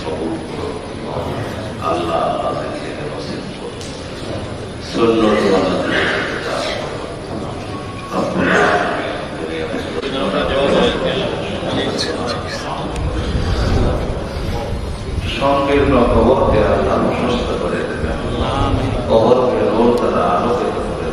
কবুল করো। আল্লাহ তাদেরকে নসিব করো। সুন্নাত মানাতে সংকীর্ণ কবরকে আল্লাহ প্রশস্ত করে দেবেন, কবরকে রোল তারা আলোকিত করে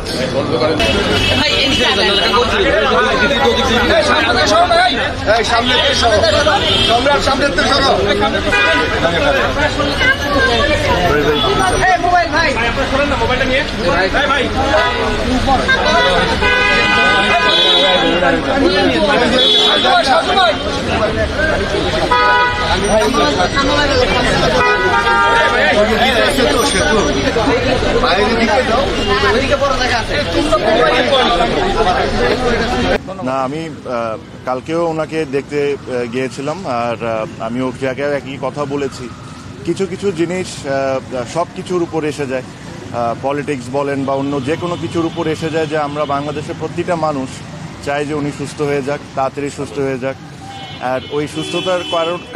না, আমি কালকেও ওনাকে দেখতে গিয়েছিলাম, আর আমি ওর জায়গায় একই কথা বলেছি। কিছু কিছু জিনিস সব কিছুর উপর এসে যায়, পলিটিক্স বলেন বা অন্য যে কোনো কিছুর উপর এসে যায়, যে আমরা বাংলাদেশের প্রতিটা মানুষ চাই যে উনি সুস্থ হয়ে যাক, তাড়াতাড়ি সুস্থ হয়ে যাক। আর ওই সুস্থতার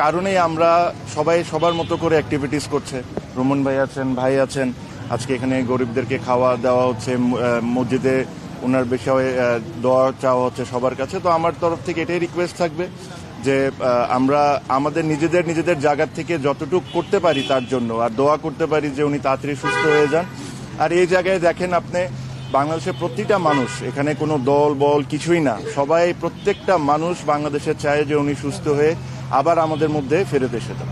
কারণেই আমরা সবাই সবার মতো করে অ্যাক্টিভিটিস করছে। রোমন ভাই আছেন, আজকে এখানে গরিবদেরকে খাওয়া দেওয়া হচ্ছে, মসজিদে ওনার বিষয়ে দোয়া চাওয়া হচ্ছে সবার কাছে। তো আমার তরফ থেকে এটাই রিকোয়েস্ট থাকবে যে আমরা আমাদের নিজেদের জায়গার থেকে যতটুকু করতে পারি তার জন্য, আর দোয়া করতে পারি যে উনি তাড়াতাড়ি সুস্থ হয়ে যান। আর এই জায়গায় দেখেন আপনি, বাংলাদেশের প্রতিটা মানুষ, এখানে কোনো দল বল কিছুই না, সবাই প্রত্যেকটা মানুষ বাংলাদেশে চায় যে উনি সুস্থ হয়ে আবার আমাদের মধ্যে ফেরত এসে যান।